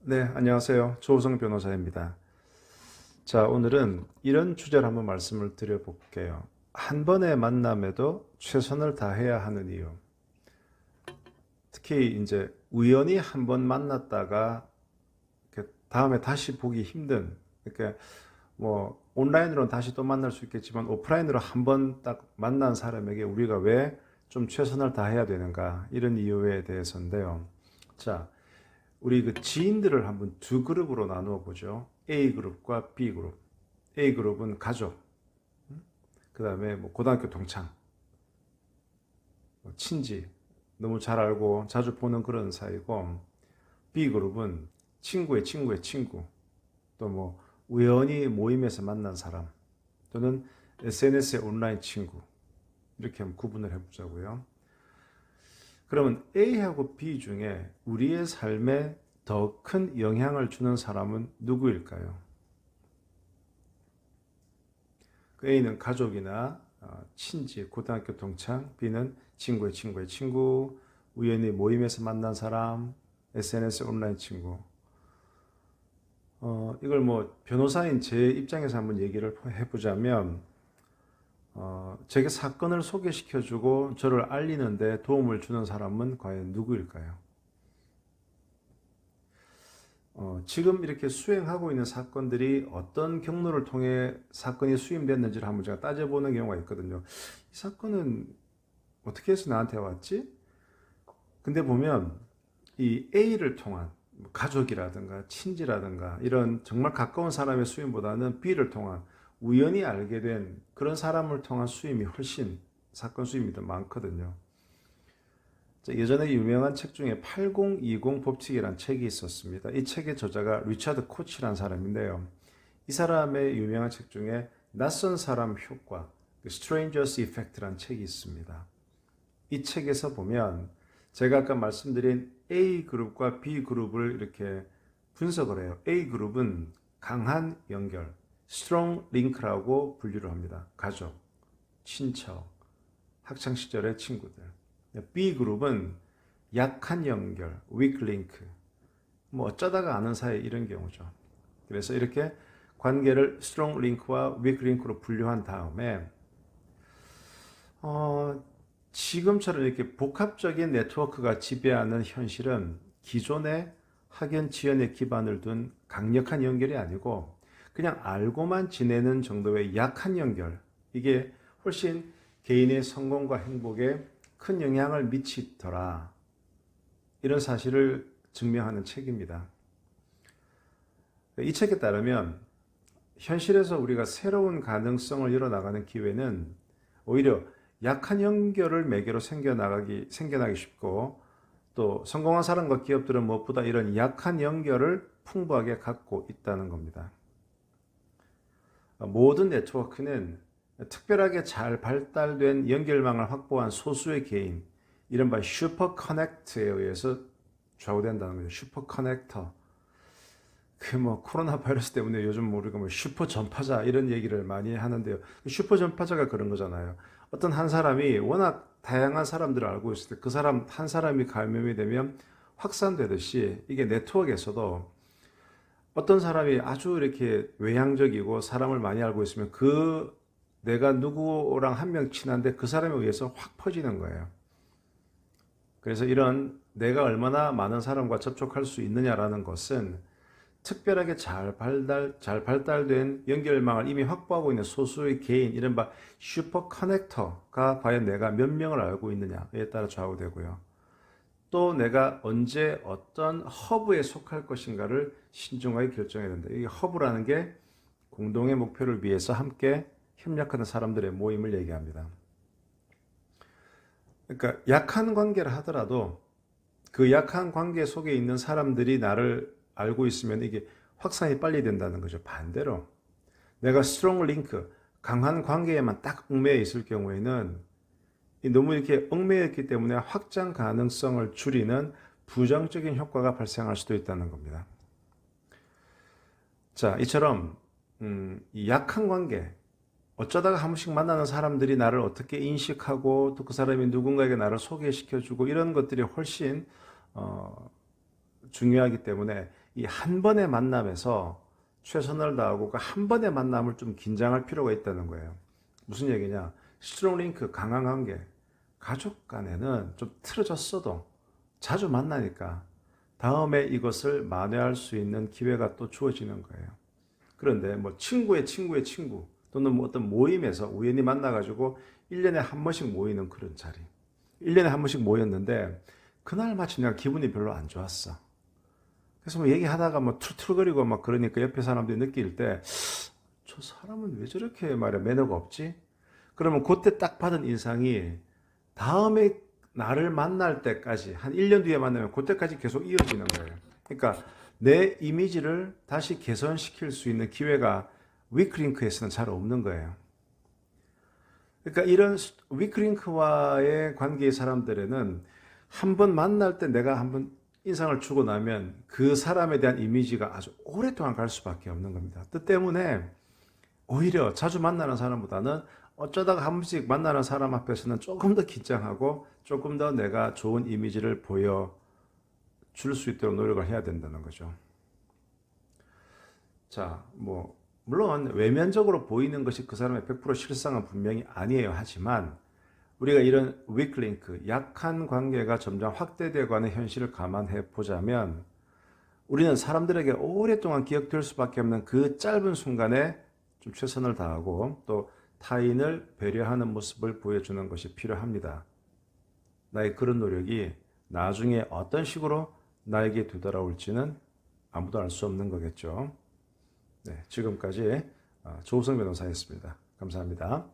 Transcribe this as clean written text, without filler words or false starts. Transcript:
네, 안녕하세요. 조우성 변호사입니다. 자, 오늘은 이런 주제를 한번 말씀을 드려볼게요. 한 번의 만남에도 최선을 다해야 하는 이유. 특히 이제 우연히 한 번 만났다가 다음에 다시 보기 힘든, 이렇게 뭐 온라인으로는 다시 또 만날 수 있겠지만 오프라인으로 한 번 딱 만난 사람에게 우리가 왜 좀 최선을 다해야 되는가, 이런 이유에 대해서인데요. 자, 우리 그 지인들을 한번 두 그룹으로 나누어 보죠. A 그룹과 B 그룹. A 그룹은 가족, 그 다음에 뭐 고등학교 동창, 뭐 친지, 너무 잘 알고 자주 보는 그런 사이고, B 그룹은 친구의 친구의 친구, 또 뭐 우연히 모임에서 만난 사람, 또는 SNS의 온라인 친구, 이렇게 한번 구분을 해보자고요. 그러면 A하고 B 중에 우리의 삶에 더 큰 영향을 주는 사람은 누구일까요? 그 A는 가족이나 친지, 고등학교 동창, B는 친구의 친구의 친구, 우연히 모임에서 만난 사람, SNS 온라인 친구. 이걸 뭐 변호사인 제 입장에서 한번 얘기를 해보자면, 제게 사건을 소개시켜주고 저를 알리는데 도움을 주는 사람은 과연 누구일까요? 지금 이렇게 수행하고 있는 사건들이 어떤 경로를 통해 사건이 수임됐는지를 한번 제가 따져보는 경우가 있거든요. 이 사건은 어떻게 해서 나한테 왔지? 근데 보면 이 A를 통한 가족이라든가 친지라든가 이런 정말 가까운 사람의 수임보다는 B를 통한 우연히 알게 된 그런 사람을 통한 수임이 훨씬 사건 수임이 더 많거든요. 예전에 유명한 책 중에 8020 법칙이라는 책이 있었습니다. 이 책의 저자가 리차드 코치라는 사람인데요. 이 사람의 유명한 책 중에 낯선 사람 효과, Strangers Effect라는 책이 있습니다. 이 책에서 보면 제가 아까 말씀드린 A 그룹과 B 그룹을 이렇게 분석을 해요. A 그룹은 강한 연결, strong link라고 분류를 합니다. 가족, 친척, 학창 시절의 친구들. B 그룹은 약한 연결, weak link, 뭐 어쩌다가 아는 사이, 이런 경우죠. 그래서 이렇게 관계를 strong link와 weak link로 분류한 다음에 지금처럼 이렇게 복합적인 네트워크가 지배하는 현실은 기존의 학연 지연에 기반을 둔 강력한 연결이 아니고 그냥 알고만 지내는 정도의 약한 연결, 이게 훨씬 개인의 성공과 행복에 큰 영향을 미치더라, 이런 사실을 증명하는 책입니다. 이 책에 따르면 현실에서 우리가 새로운 가능성을 열어나가는 기회는 오히려 약한 연결을 매개로 생겨나기 쉽고, 또 성공한 사람과 기업들은 무엇보다 이런 약한 연결을 풍부하게 갖고 있다는 겁니다. 모든 네트워크는 특별하게 잘 발달된 연결망을 확보한 소수의 개인, 이른바 슈퍼 커넥트에 의해서 좌우된다는 거죠. 슈퍼 커넥터. 코로나 바이러스 때문에 요즘 우리가 슈퍼 전파자 이런 얘기를 많이 하는데요. 슈퍼 전파자가 그런 거잖아요. 어떤 한 사람이 워낙 다양한 사람들을 알고 있을 때 그 사람 한 사람이 감염이 되면 확산되듯이, 이게 네트워크에서도 어떤 사람이 아주 이렇게 외향적이고 사람을 많이 알고 있으면 내가 누구랑 한 명 친한데 그 사람에 의해서 확 퍼지는 거예요. 그래서 이런 내가 얼마나 많은 사람과 접촉할 수 있느냐라는 것은 특별하게 잘 발달된 연결망을 이미 확보하고 있는 소수의 개인, 이른바 슈퍼 커넥터가 과연 내가 몇 명을 알고 있느냐에 따라 좌우되고요. 또 내가 언제 어떤 허브에 속할 것인가를 신중하게 결정해야 된다. 이 허브라는 게 공동의 목표를 위해서 함께 협력하는 사람들의 모임을 얘기합니다. 그러니까 약한 관계를 하더라도 그 약한 관계 속에 있는 사람들이 나를 알고 있으면 이게 확산이 빨리 된다는 거죠. 반대로 내가 스트롱 링크, 강한 관계에만 딱 얽매여 있을 경우에는 너무 이렇게 얽매여 있기 때문에 확장 가능성을 줄이는 부정적인 효과가 발생할 수도 있다는 겁니다. 자, 이처럼 이 약한 관계, 어쩌다가 한 번씩 만나는 사람들이 나를 어떻게 인식하고 또 그 사람이 누군가에게 나를 소개시켜주고 이런 것들이 훨씬 중요하기 때문에 이 한 번의 만남에서 최선을 다하고 그 한 번의 만남을 좀 긴장할 필요가 있다는 거예요. 무슨 얘기냐? 스트롱 링크, 강한 관계. 가족 간에는 좀 틀어졌어도 자주 만나니까 다음에 이것을 만회할 수 있는 기회가 또 주어지는 거예요. 그런데 뭐 친구의 친구의 친구 또는 뭐 어떤 모임에서 우연히 만나가지고 1년에 한 번씩 모이는 그런 자리. 1년에 한 번씩 모였는데 그날 마침 내가 기분이 별로 안 좋았어. 그래서 뭐 얘기하다가 뭐 툴툴거리고 막 그러니까 옆에 사람들이 느낄 때 저 사람은 왜 저렇게 말해 매너가 없지? 그러면 그때 딱 받은 인상이 다음에 나를 만날 때까지 한 1년 뒤에 만나면 그때까지 계속 이어지는 거예요. 그러니까 내 이미지를 다시 개선시킬 수 있는 기회가 위크링크에서는 잘 없는 거예요. 그러니까 이런 위크링크와의 관계의 사람들에는 한 번 만날 때 내가 한번 인상을 주고 나면 그 사람에 대한 이미지가 아주 오랫동안 갈 수밖에 없는 겁니다. 뜻 때문에 오히려 자주 만나는 사람보다는 어쩌다가 한 번씩 만나는 사람 앞에서는 조금 더 긴장하고 조금 더 내가 좋은 이미지를 보여줄 수 있도록 노력을 해야 된다는 거죠. 자, 뭐 물론 외면적으로 보이는 것이 그 사람의 100% 실상은 분명히 아니에요. 하지만 우리가 이런 위크링크, 약한 관계가 점점 확대되어가는 현실을 감안해 보자면 우리는 사람들에게 오랫동안 기억될 수밖에 없는 그 짧은 순간에 좀 최선을 다하고 또 타인을 배려하는 모습을 보여주는 것이 필요합니다. 나의 그런 노력이 나중에 어떤 식으로 나에게 되돌아올지는 아무도 알 수 없는 거겠죠. 네, 지금까지 조우성 변호사였습니다. 감사합니다.